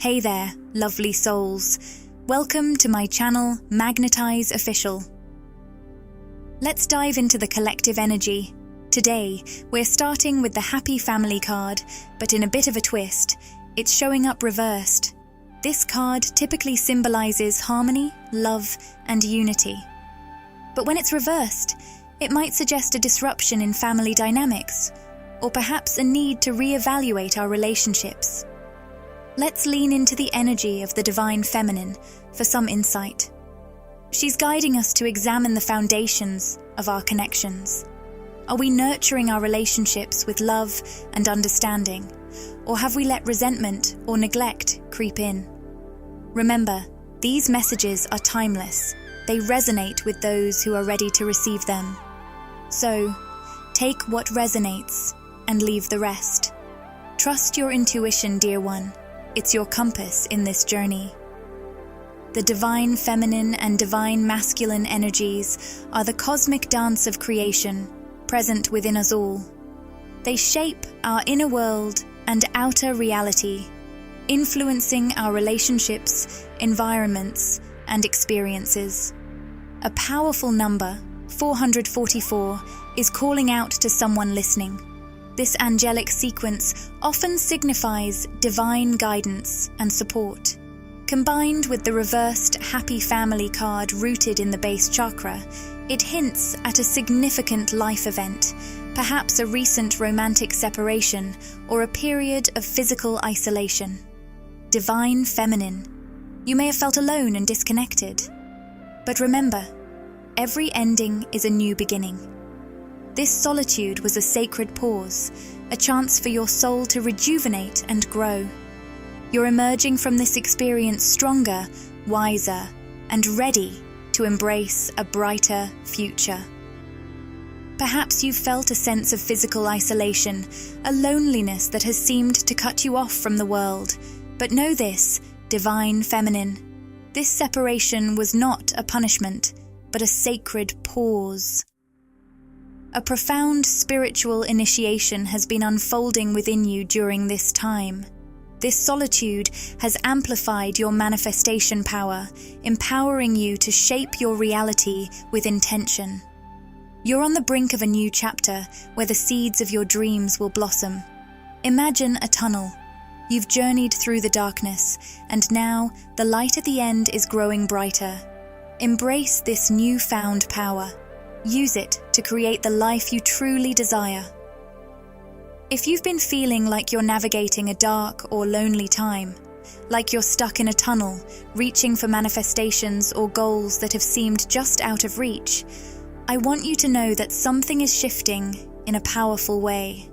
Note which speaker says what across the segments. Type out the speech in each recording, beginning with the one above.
Speaker 1: Hey there, lovely souls. Welcome to my channel, Magnetize Official. Let's dive into the collective energy. Today, we're starting with the Happy Family card, but in a bit of a twist. It's showing up reversed. This card typically symbolizes harmony, love, and unity. But when it's reversed, it might suggest a disruption in family dynamics, or perhaps a need to reevaluate our relationships. Let's lean into the energy of the Divine Feminine for some insight. She's guiding us to examine the foundations of our connections. Are we nurturing our relationships with love and understanding, or have we let resentment or neglect creep in? Remember, these messages are timeless. They resonate with those who are ready to receive them. So, take what resonates and leave the rest. Trust your intuition, dear one. It's your compass in this journey. The Divine Feminine and Divine Masculine energies are the cosmic dance of creation, present within us all. They shape our inner world and outer reality, influencing our relationships, environments, and experiences. A powerful number, 444, is calling out to someone listening. This angelic sequence often signifies divine guidance and support. Combined with the reversed Happy Family card rooted in the base chakra, it hints at a significant life event, perhaps a recent romantic separation or a period of physical isolation. Divine Feminine. You may have felt alone and disconnected. But remember, every ending is a new beginning. This solitude was a sacred pause, a chance for your soul to rejuvenate and grow. You're emerging from this experience stronger, wiser, and ready to embrace a brighter future. Perhaps you've felt a sense of physical isolation, a loneliness that has seemed to cut you off from the world. But know this, Divine Feminine. This separation was not a punishment, but a sacred pause. A profound spiritual initiation has been unfolding within you during this time. This solitude has amplified your manifestation power, empowering you to shape your reality with intention. You're on the brink of a new chapter where the seeds of your dreams will blossom. Imagine a tunnel. You've journeyed through the darkness, and now the light at the end is growing brighter. Embrace this newfound power. Use it to create the life you truly desire. If you've been feeling like you're navigating a dark or lonely time, like you're stuck in a tunnel, reaching for manifestations or goals that have seemed just out of reach, I want you to know that something is shifting in a powerful way.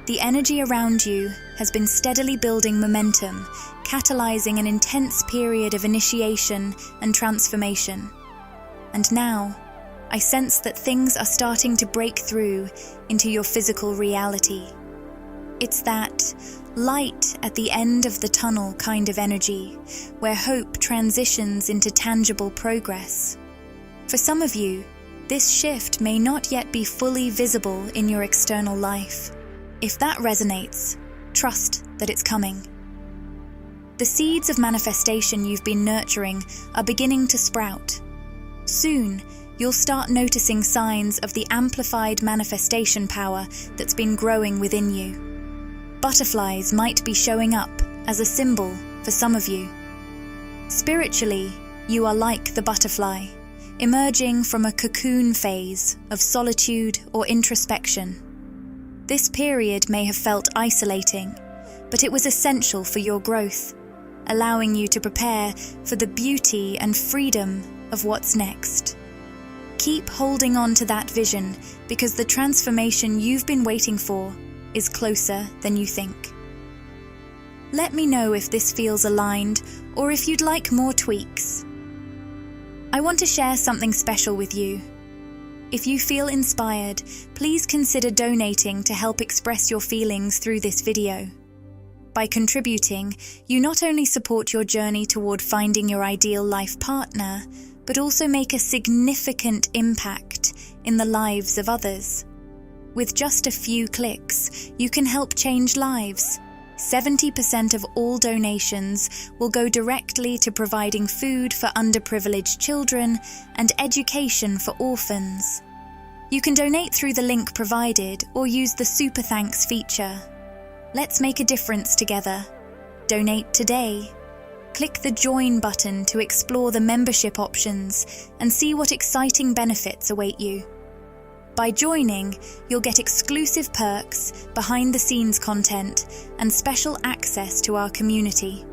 Speaker 1: The energy around you has been steadily building momentum, catalyzing an intense period of initiation and transformation. And now, I sense that things are starting to break through into your physical reality. It's that light at the end of the tunnel kind of energy, where hope transitions into tangible progress. For some of you, this shift may not yet be fully visible in your external life. If that resonates, trust that it's coming. The seeds of manifestation you've been nurturing are beginning to sprout. Soon, you'll start noticing signs of the amplified manifestation power that's been growing within you. Butterflies might be showing up as a symbol for some of you. Spiritually, you are like the butterfly, emerging from a cocoon phase of solitude or introspection. This period may have felt isolating, but it was essential for your growth, allowing you to prepare for the beauty and freedom of what's next. Keep holding on to that vision, because the transformation you've been waiting for is closer than you think. Let me know if this feels aligned or if you'd like more tweaks. I want to share something special with you. If you feel inspired, please consider donating to help express your feelings through this video. By contributing, you not only support your journey toward finding your ideal life partner, but also make a significant impact in the lives of others. With just a few clicks, you can help change lives, 70% of all donations will go directly to providing food for underprivileged children and education for orphans. You can donate through the link provided or use the Super Thanks feature. Let's make a difference together. Donate today. Click the Join button to explore the membership options and see what exciting benefits await you. By joining, you'll get exclusive perks, behind-the-scenes content, and special access to our community.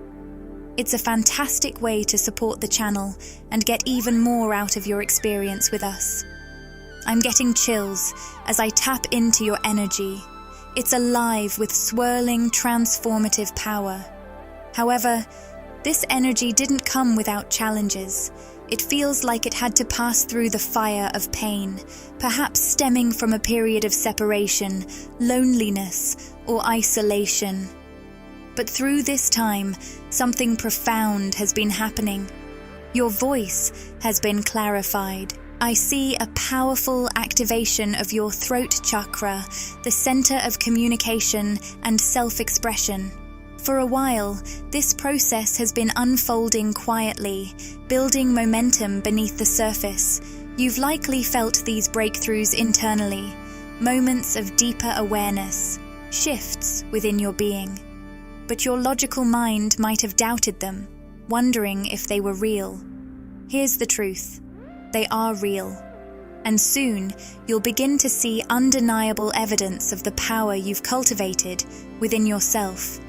Speaker 1: It's a fantastic way to support the channel and get even more out of your experience with us. I'm getting chills as I tap into your energy. It's alive with swirling, transformative power. However, this energy didn't come without challenges. It feels like it had to pass through the fire of pain, perhaps stemming from a period of separation, loneliness, or isolation. But through this time, something profound has been happening. Your voice has been clarified. I see a powerful activation of your throat chakra, the center of communication and self-expression. For a while, this process has been unfolding quietly, building momentum beneath the surface. You've likely felt these breakthroughs internally, moments of deeper awareness, shifts within your being. But your logical mind might have doubted them, wondering if they were real. Here's the truth. They are real. And soon, you'll begin to see undeniable evidence of the power you've cultivated within yourself.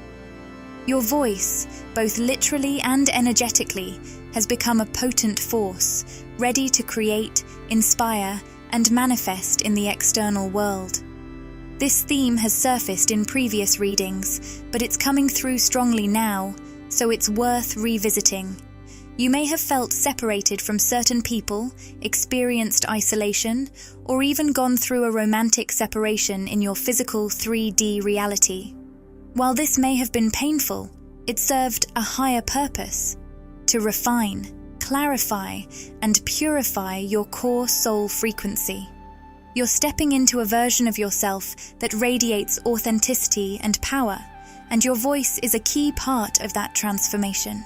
Speaker 1: Your voice, both literally and energetically, has become a potent force, ready to create, inspire, and manifest in the external world. This theme has surfaced in previous readings, but it's coming through strongly now, so it's worth revisiting. You may have felt separated from certain people, experienced isolation, or even gone through a romantic separation in your physical 3D reality. While this may have been painful, it served a higher purpose: to refine, clarify, and purify your core soul frequency. You're stepping into a version of yourself that radiates authenticity and power, and your voice is a key part of that transformation.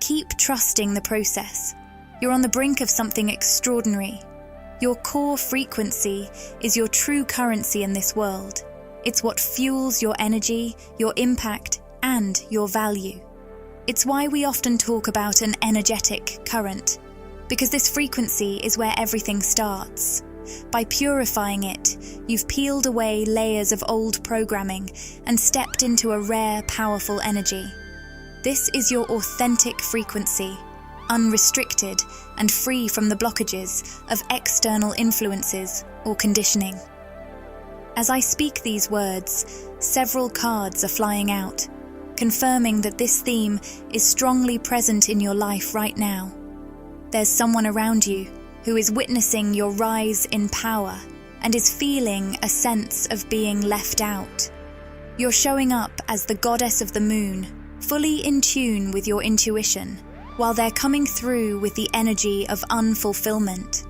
Speaker 1: Keep trusting the process. You're on the brink of something extraordinary. Your core frequency is your true currency in this world. It's what fuels your energy, your impact, and your value. It's why we often talk about an energetic current, because this frequency is where everything starts. By purifying it, you've peeled away layers of old programming and stepped into a rare, powerful energy. This is your authentic frequency, unrestricted and free from the blockages of external influences or conditioning. As I speak these words, several cards are flying out, confirming that this theme is strongly present in your life right now. There's someone around you who is witnessing your rise in power and is feeling a sense of being left out. You're showing up as the goddess of the moon, fully in tune with your intuition, while they're coming through with the energy of unfulfillment.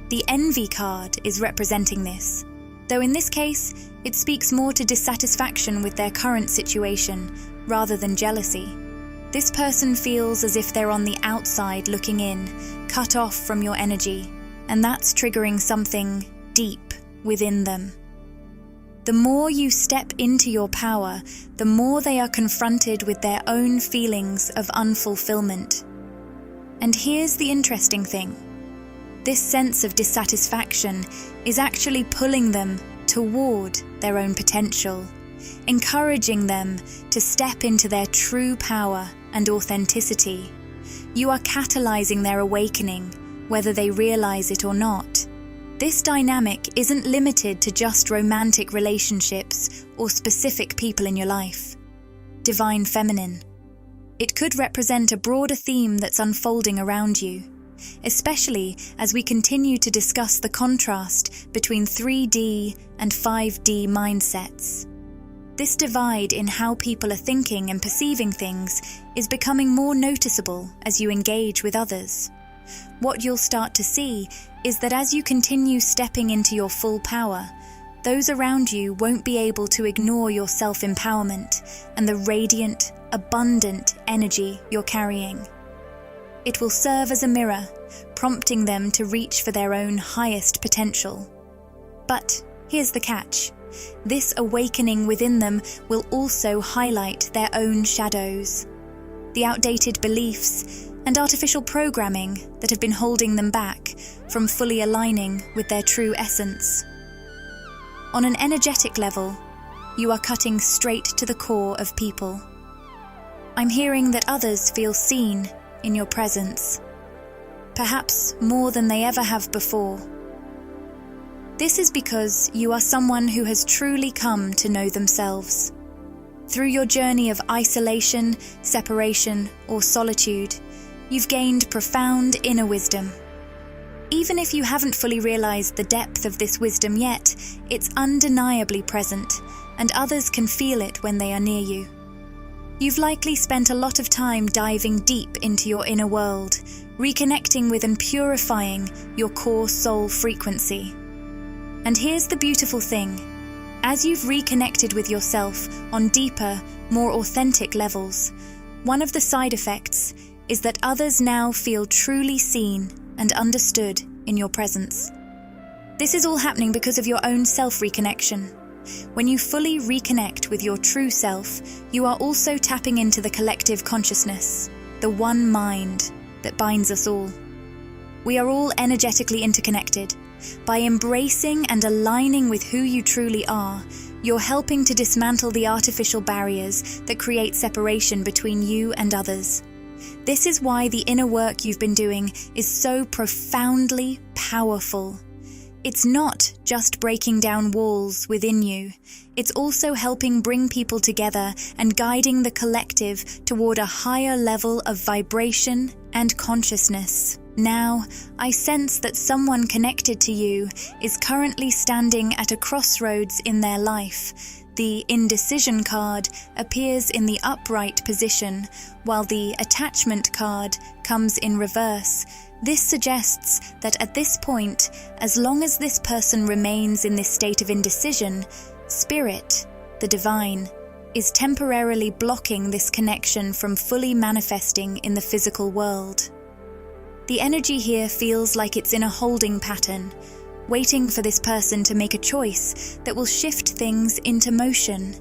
Speaker 1: The envy card is representing this, though in this case, it speaks more to dissatisfaction with their current situation rather than jealousy. This person feels as if they're on the outside looking in, cut off from your energy, and that's triggering something deep within them. The more you step into your power, the more they are confronted with their own feelings of unfulfillment. And here's the interesting thing. This sense of dissatisfaction is actually pulling them toward their own potential, encouraging them to step into their true power and authenticity. You are catalyzing their awakening, whether they realize it or not. This dynamic isn't limited to just romantic relationships or specific people in your life. Divine Feminine. It could represent a broader theme that's unfolding around you, especially as we continue to discuss the contrast between 3D and 5D mindsets. This divide in how people are thinking and perceiving things is becoming more noticeable as you engage with others. What you'll start to see is that as you continue stepping into your full power, those around you won't be able to ignore your self-empowerment and the radiant, abundant energy you're carrying. It will serve as a mirror, prompting them to reach for their own highest potential. But here's the catch. This awakening within them will also highlight their own shadows, the outdated beliefs and artificial programming that have been holding them back from fully aligning with their true essence. On an energetic level, you are cutting straight to the core of people. I'm hearing that others feel seen in your presence, perhaps more than they ever have before. This is because you are someone who has truly come to know themselves. Through your journey of isolation, separation, or solitude, you've gained profound inner wisdom. Even if you haven't fully realized the depth of this wisdom yet, it's undeniably present, and others can feel it when they are near you. You've likely spent a lot of time diving deep into your inner world, reconnecting with and purifying your core soul frequency. And here's the beautiful thing. As you've reconnected with yourself on deeper, more authentic levels, one of the side effects is that others now feel truly seen and understood in your presence. This is all happening because of your own self-reconnection. When you fully reconnect with your true self, you are also tapping into the collective consciousness, the one mind that binds us all. We are all energetically interconnected. By embracing and aligning with who you truly are, you're helping to dismantle the artificial barriers that create separation between you and others. This is why the inner work you've been doing is so profoundly powerful. It's not just breaking down walls within you. It's also helping bring people together and guiding the collective toward a higher level of vibration and consciousness. Now, I sense that someone connected to you is currently standing at a crossroads in their life. The indecision card appears in the upright position, while the attachment card comes in reverse. This suggests that at this point, as long as this person remains in this state of indecision, Spirit, the divine, is temporarily blocking this connection from fully manifesting in the physical world. The energy here feels like it's in a holding pattern, waiting for this person to make a choice that will shift things into motion.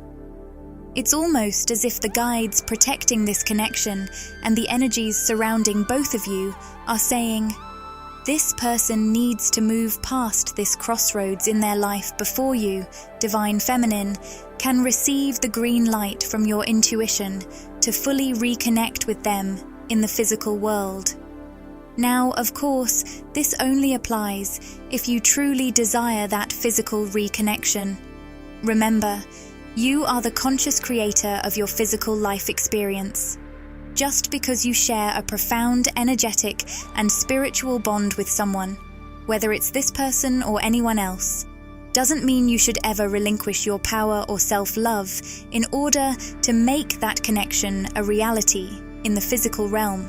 Speaker 1: It's almost as if the guides protecting this connection and the energies surrounding both of you are saying, this person needs to move past this crossroads in their life before you, Divine Feminine, can receive the green light from your intuition to fully reconnect with them in the physical world. Now, of course, this only applies if you truly desire that physical reconnection. Remember, you are the conscious creator of your physical life experience. Just because you share a profound energetic and spiritual bond with someone, whether it's this person or anyone else, doesn't mean you should ever relinquish your power or self-love in order to make that connection a reality in the physical realm.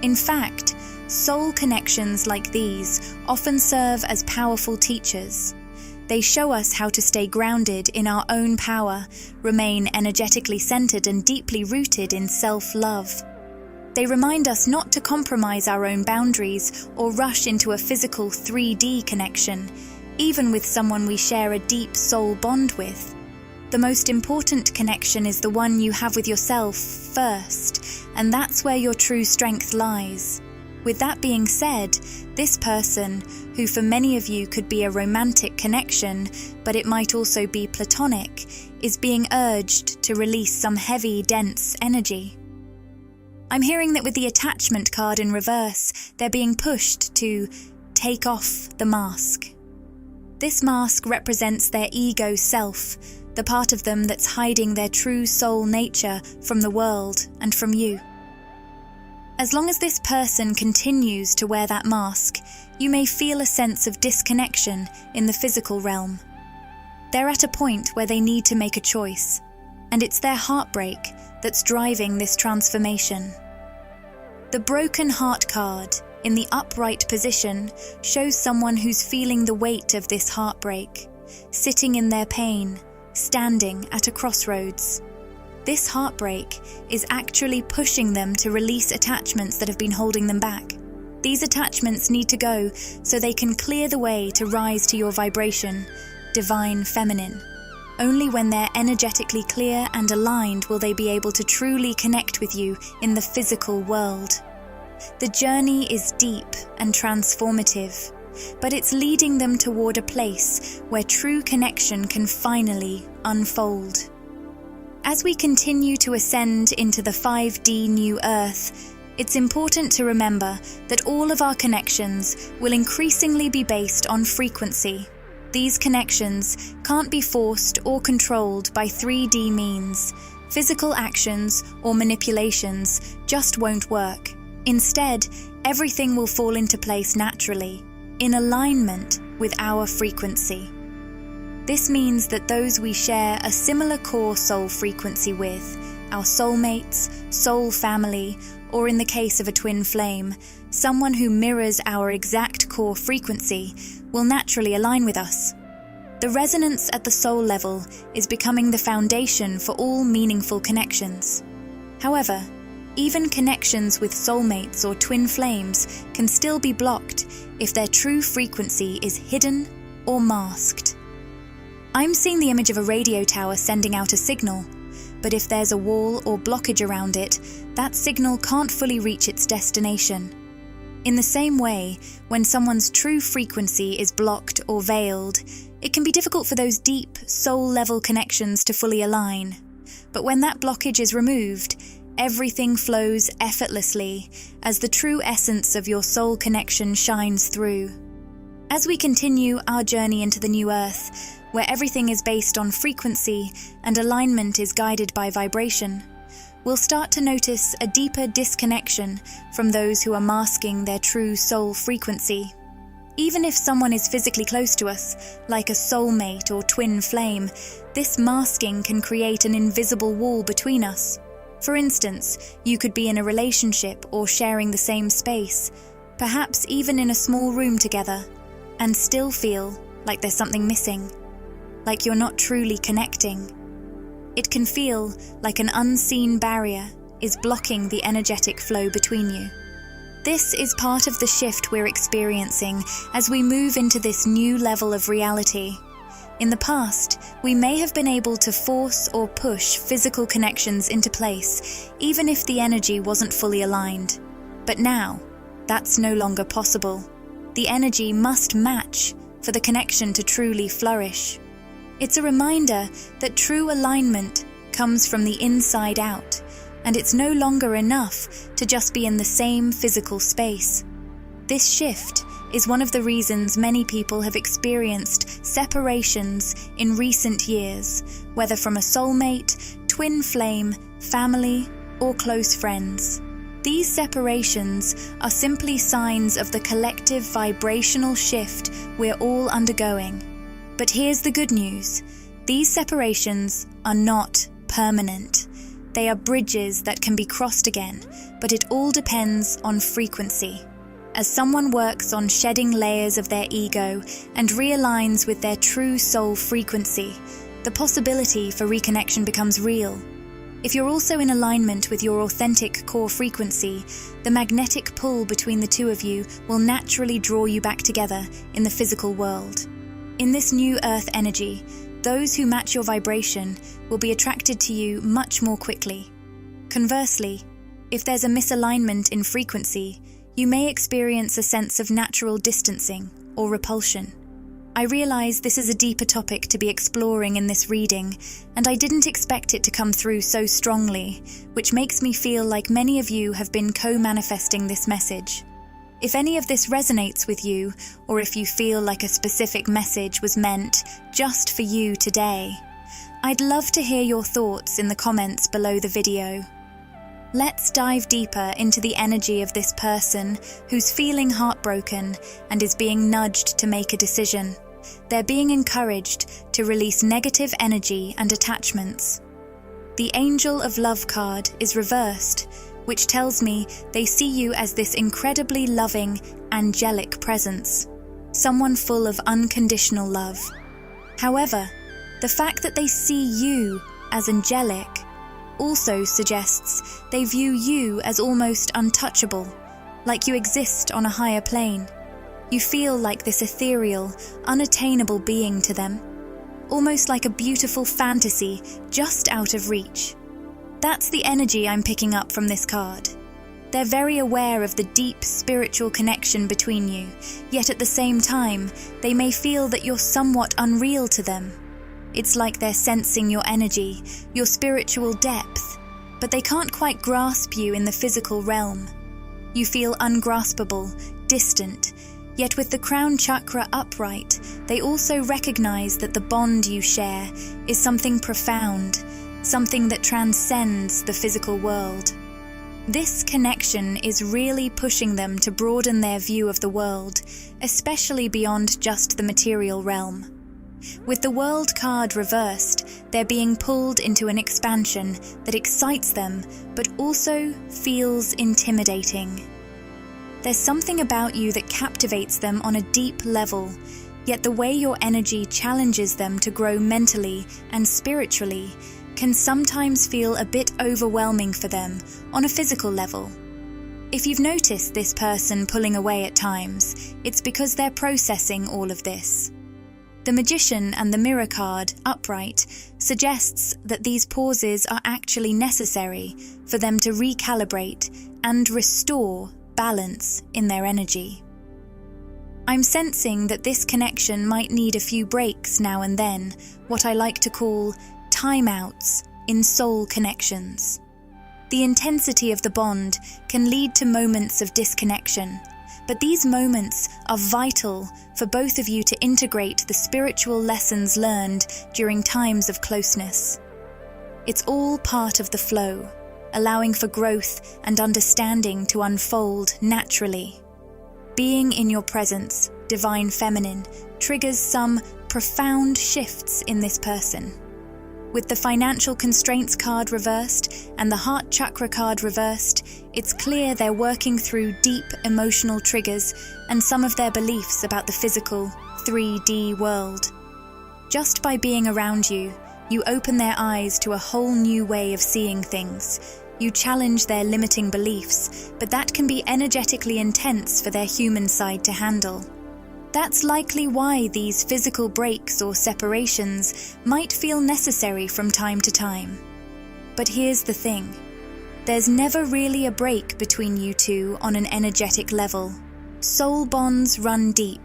Speaker 1: In fact, soul connections like these often serve as powerful teachers. They show us how to stay grounded in our own power, remain energetically centered and deeply rooted in self-love. They remind us not to compromise our own boundaries or rush into a physical 3D connection, even with someone we share a deep soul bond with. The most important connection is the one you have with yourself first, and that's where your true strength lies. With that being said, this person, who for many of you could be a romantic connection, but it might also be platonic, is being urged to release some heavy, dense energy. I'm hearing that with the attachment card in reverse, they're being pushed to take off the mask. This mask represents their ego self, the part of them that's hiding their true soul nature from the world and from you. As long as this person continues to wear that mask, you may feel a sense of disconnection in the physical realm. They're at a point where they need to make a choice, and it's their heartbreak that's driving this transformation. The broken heart card in the upright position shows someone who's feeling the weight of this heartbreak. sitting in their pain, standing at a crossroads. This heartbreak is actually pushing them to release attachments that have been holding them back. These attachments need to go so they can clear the way to rise to your vibration, divine feminine. Only when they're energetically clear and aligned will they be able to truly connect with you in the physical world. The journey is deep and transformative, but it's leading them toward a place where true connection can finally unfold. As we continue to ascend into the 5D New Earth, it's important to remember that all of our connections will increasingly be based on frequency. These connections can't be forced or controlled by 3D means. Physical actions or manipulations just won't work. Instead, everything will fall into place naturally, in alignment with our frequency. This means that those we share a similar core soul frequency with, our soulmates, soul family, or in the case of a twin flame, someone who mirrors our exact core frequency, will naturally align with us. The resonance at the soul level is becoming the foundation for all meaningful connections. However, even connections with soulmates or twin flames can still be blocked if their true frequency is hidden or masked. I'm seeing the image of a radio tower sending out a signal, but if there's a wall or blockage around it, that signal can't fully reach its destination. In the same way, when someone's true frequency is blocked or veiled, it can be difficult for those deep, soul-level connections to fully align. But when that blockage is removed, everything flows effortlessly as the true essence of your soul connection shines through. As we continue our journey into the new earth, where everything is based on frequency and alignment is guided by vibration, we'll start to notice a deeper disconnection from those who are masking their true soul frequency. Even if someone is physically close to us, like a soulmate or twin flame, this masking can create an invisible wall between us. For instance, you could be in a relationship or sharing the same space, perhaps even in a small room together, and still feel like there's something missing, like you're not truly connecting. It can feel like an unseen barrier is blocking the energetic flow between you. This is part of the shift we're experiencing as we move into this new level of reality. In the past, we may have been able to force or push physical connections into place, even if the energy wasn't fully aligned. But now, that's no longer possible. The energy must match for the connection to truly flourish. It's a reminder that true alignment comes from the inside out, and it's no longer enough to just be in the same physical space. This shift is one of the reasons many people have experienced separations in recent years, whether from a soulmate, twin flame, family, or close friends. These separations are simply signs of the collective vibrational shift we're all undergoing. But here's the good news. These separations are not permanent. They are bridges that can be crossed again, but it all depends on frequency. As someone works on shedding layers of their ego and realigns with their true soul frequency, the possibility for reconnection becomes real. If you're also in alignment with your authentic core frequency, the magnetic pull between the two of you will naturally draw you back together in the physical world. In this new earth energy, those who match your vibration will be attracted to you much more quickly. Conversely, if there's a misalignment in frequency, you may experience a sense of natural distancing or repulsion. I realize this is a deeper topic to be exploring in this reading, and I didn't expect it to come through so strongly, which makes me feel like many of you have been co-manifesting this message. If any of this resonates with you, or if you feel like a specific message was meant just for you today, I'd love to hear your thoughts in the comments below the video. Let's dive deeper into the energy of this person who's feeling heartbroken and is being nudged to make a decision. They're being encouraged to release negative energy and attachments. The Angel of Love card is reversed, which tells me they see you as this incredibly loving, angelic presence, someone full of unconditional love. However, the fact that they see you as angelic also suggests they view you as almost untouchable, like you exist on a higher plane. You feel like this ethereal, unattainable being to them, almost like a beautiful fantasy just out of reach. That's the energy I'm picking up from this card. They're very aware of the deep spiritual connection between you, yet at the same time, they may feel that you're somewhat unreal to them. It's like they're sensing your energy, your spiritual depth, but they can't quite grasp you in the physical realm. You feel ungraspable, distant, yet with the crown chakra upright, they also recognize that the bond you share is something profound, something that transcends the physical world. This connection is really pushing them to broaden their view of the world, especially beyond just the material realm. With the World card reversed, they're being pulled into an expansion that excites them, but also feels intimidating. There's something about you that captivates them on a deep level, yet the way your energy challenges them to grow mentally and spiritually can sometimes feel a bit overwhelming for them on a physical level. If you've noticed this person pulling away at times, it's because they're processing all of this. The Magician and the Mirror card, upright, suggests that these pauses are actually necessary for them to recalibrate and restore balance in their energy. I'm sensing that this connection might need a few breaks now and then, what I like to call timeouts in soul connections. The intensity of the bond can lead to moments of disconnection, but these moments are vital for both of you to integrate the spiritual lessons learned during times of closeness. It's all part of the flow, allowing for growth and understanding to unfold naturally. Being in your presence, Divine Feminine, triggers some profound shifts in this person. With the Financial Constraints card reversed and the Heart Chakra card reversed, it's clear they're working through deep emotional triggers and some of their beliefs about the physical, 3D world. Just by being around you, you open their eyes to a whole new way of seeing things. You challenge their limiting beliefs, but that can be energetically intense for their human side to handle. That's likely why these physical breaks or separations might feel necessary from time to time. But here's the thing. There's never really a break between you two on an energetic level. Soul bonds run deep,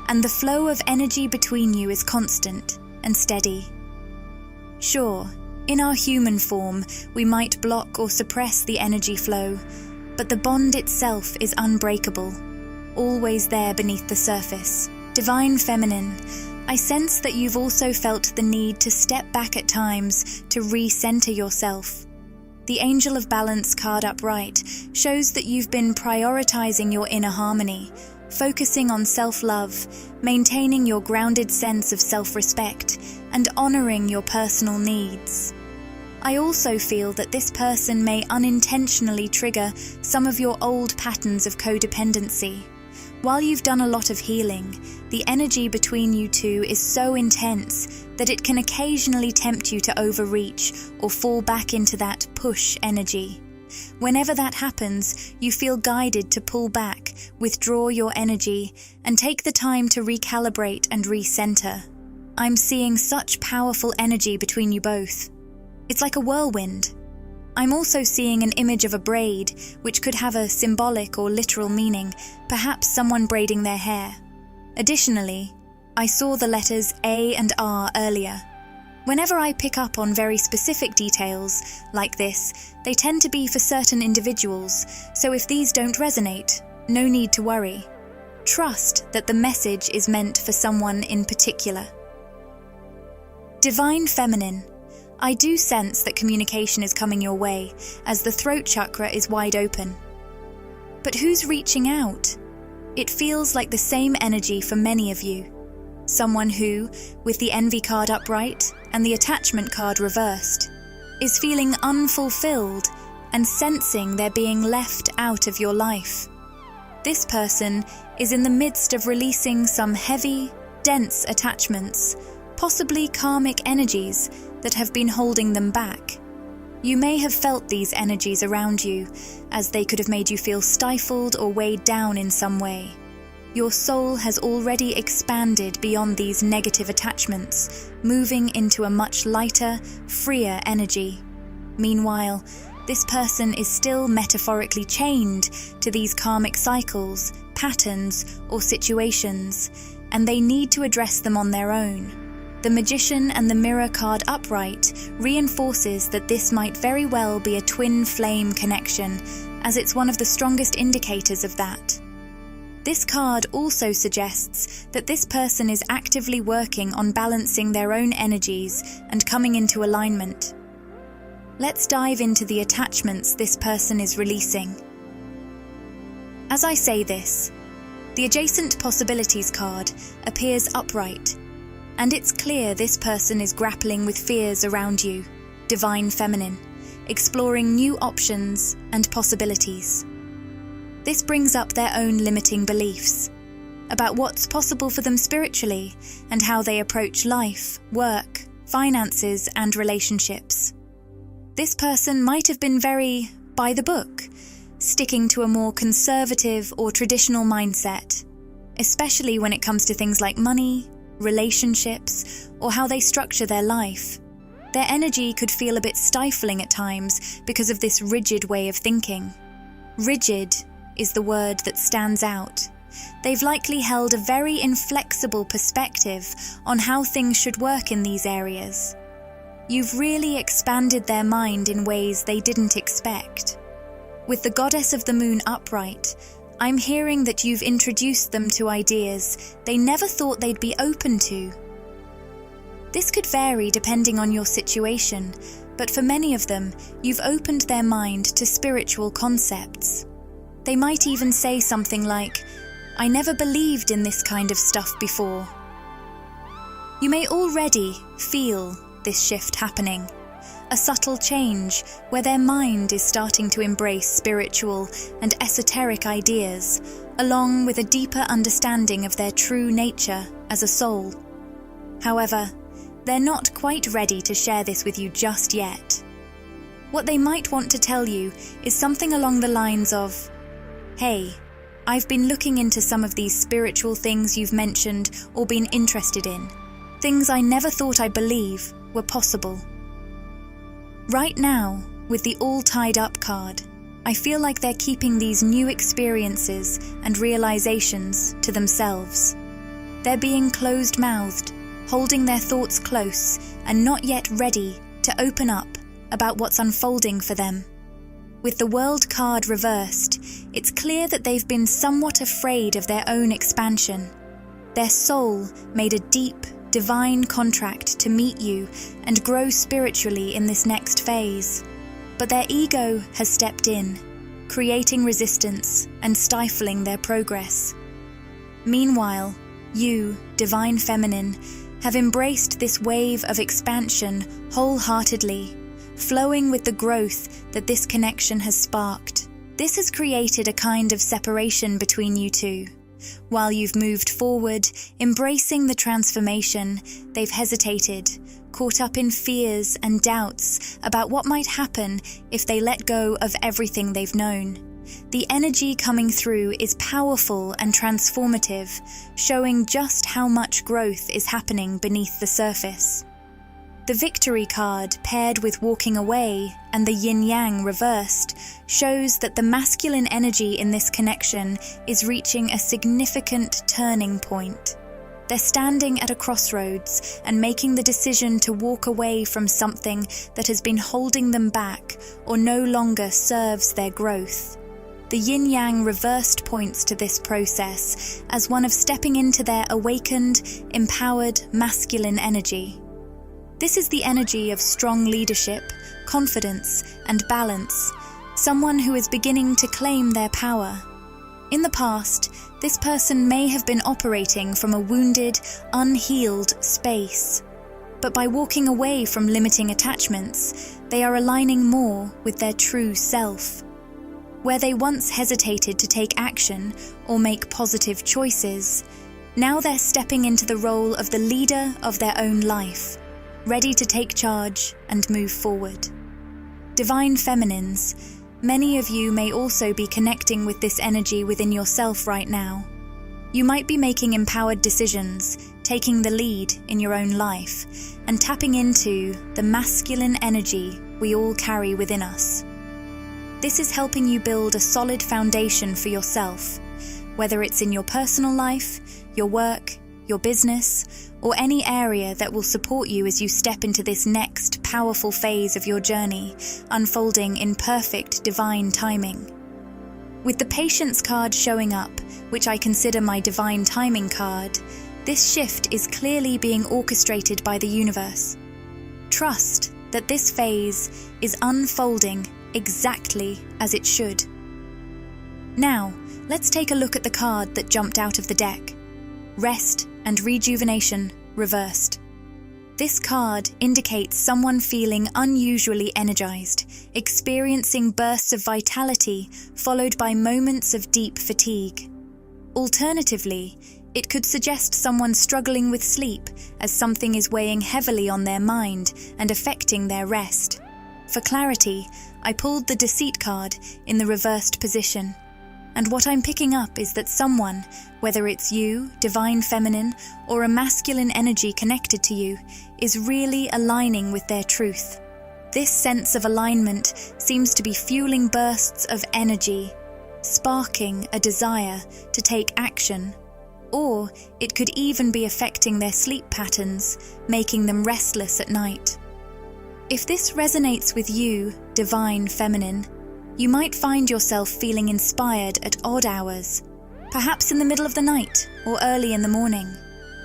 Speaker 1: and the flow of energy between you is constant and steady. Sure, in our human form, we might block or suppress the energy flow, but the bond itself is unbreakable, always there beneath the surface. Divine Feminine, I sense that you've also felt the need to step back at times to re-center yourself. The Angel of Balance card upright shows that you've been prioritizing your inner harmony, focusing on self-love, maintaining your grounded sense of self-respect, and honoring your personal needs. I also feel that this person may unintentionally trigger some of your old patterns of codependency. While you've done a lot of healing, the energy between you two is so intense that it can occasionally tempt you to overreach or fall back into that push energy. Whenever that happens, you feel guided to pull back, withdraw your energy, and take the time to recalibrate and recenter. I'm seeing such powerful energy between you both. It's like a whirlwind. I'm also seeing an image of a braid, which could have a symbolic or literal meaning, perhaps someone braiding their hair. Additionally, I saw the letters A and R earlier. Whenever I pick up on very specific details like this, they tend to be for certain individuals, so if these don't resonate, no need to worry. Trust that the message is meant for someone in particular. Divine Feminine, I do sense that communication is coming your way, as the throat chakra is wide open. But who's reaching out? It feels like the same energy for many of you. Someone who, with the Envy card upright and the Attachment card reversed, is feeling unfulfilled and sensing they're being left out of your life. This person is in the midst of releasing some heavy, dense attachments, possibly karmic energies that have been holding them back. You may have felt these energies around you, as they could have made you feel stifled or weighed down in some way. Your soul has already expanded beyond these negative attachments, moving into a much lighter, freer energy. Meanwhile, this person is still metaphorically chained to these karmic cycles, patterns, or situations, and they need to address them on their own. The Magician and the Mirror card upright reinforces that this might very well be a twin flame connection, as it's one of the strongest indicators of that. This card also suggests that this person is actively working on balancing their own energies and coming into alignment. Let's dive into the attachments this person is releasing. As I say this, the Adjacent Possibilities card appears upright, and it's clear this person is grappling with fears around you, Divine Feminine, exploring new options and possibilities. This brings up their own limiting beliefs about what's possible for them spiritually and how they approach life, work, finances, and relationships. This person might have been very by the book, sticking to a more conservative or traditional mindset, especially when it comes to things like money, relationships, or how they structure their life. Their energy could feel a bit stifling at times because of this rigid way of thinking. Rigid is the word that stands out. They've likely held a very inflexible perspective on how things should work in these areas. You've really expanded their mind in ways they didn't expect. With the Goddess of the Moon upright, I'm hearing that you've introduced them to ideas they never thought they'd be open to. This could vary depending on your situation, but for many of them, you've opened their mind to spiritual concepts. They might even say something like, "I never believed in this kind of stuff before." You may already feel this shift happening, a subtle change where their mind is starting to embrace spiritual and esoteric ideas, along with a deeper understanding of their true nature as a soul. However, they're not quite ready to share this with you just yet. What they might want to tell you is something along the lines of, "Hey, I've been looking into some of these spiritual things you've mentioned or been interested in. Things I never thought I'd believe were possible." Right now, with the All Tied Up card, I feel like they're keeping these new experiences and realizations to themselves. They're being closed-mouthed, holding their thoughts close and not yet ready to open up about what's unfolding for them. With the World card reversed, it's clear that they've been somewhat afraid of their own expansion. Their soul made a deep, divine contract to meet you and grow spiritually in this next phase. But their ego has stepped in, creating resistance and stifling their progress. Meanwhile, you, Divine Feminine, have embraced this wave of expansion wholeheartedly, flowing with the growth that this connection has sparked. This has created a kind of separation between you two. While you've moved forward, embracing the transformation, they've hesitated, caught up in fears and doubts about what might happen if they let go of everything they've known. The energy coming through is powerful and transformative, showing just how much growth is happening beneath the surface. The Victory card, paired with Walking Away and the Yin-Yang reversed, shows that the masculine energy in this connection is reaching a significant turning point. They're standing at a crossroads and making the decision to walk away from something that has been holding them back or no longer serves their growth. The Yin-Yang reversed points to this process as one of stepping into their awakened, empowered masculine energy. This is the energy of strong leadership, confidence, and balance, someone who is beginning to claim their power. In the past, this person may have been operating from a wounded, unhealed space. But by walking away from limiting attachments, they are aligning more with their true self. Where they once hesitated to take action or make positive choices, Now they're stepping into the role of the leader of their own life, ready to take charge and move forward. Divine Feminines, many of you may also be connecting with this energy within yourself right now. You might be making empowered decisions, taking the lead in your own life, and tapping into the masculine energy we all carry within us. This is helping you build a solid foundation for yourself, whether it's in your personal life, your work, your business, or any area that will support you as you step into this next powerful phase of your journey, unfolding in perfect divine timing. With the Patience card showing up, which I consider my divine timing card, this shift is clearly being orchestrated by the universe. Trust that this phase is unfolding exactly as it should. Now, let's take a look at the card that jumped out of the deck. Rest and Rejuvenation reversed. This card indicates someone feeling unusually energized, experiencing bursts of vitality followed by moments of deep fatigue. Alternatively, it could suggest someone struggling with sleep as something is weighing heavily on their mind and affecting their rest. For clarity, I pulled the Deceit card in the reversed position. And what I'm picking up is that someone, whether it's you, Divine Feminine, or a masculine energy connected to you, is really aligning with their truth. This sense of alignment seems to be fueling bursts of energy, sparking a desire to take action. Or it could even be affecting their sleep patterns, making them restless at night. If this resonates with you, Divine Feminine, you might find yourself feeling inspired at odd hours, perhaps in the middle of the night or early in the morning.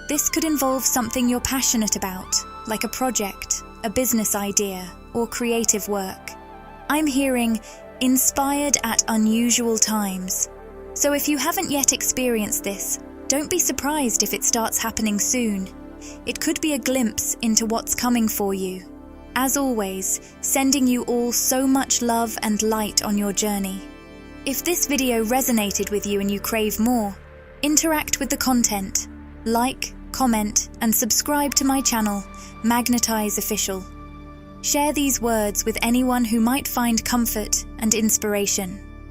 Speaker 1: This could involve something you're passionate about, like a project, a business idea, or creative work. I'm hearing inspired at unusual times. So if you haven't yet experienced this, don't be surprised if it starts happening soon. It could be a glimpse into what's coming for you. As always, sending you all so much love and light on your journey. If this video resonated with you and you crave more, interact with the content, like, comment, and subscribe to my channel, Magnetize Official. Share these words with anyone who might find comfort and inspiration.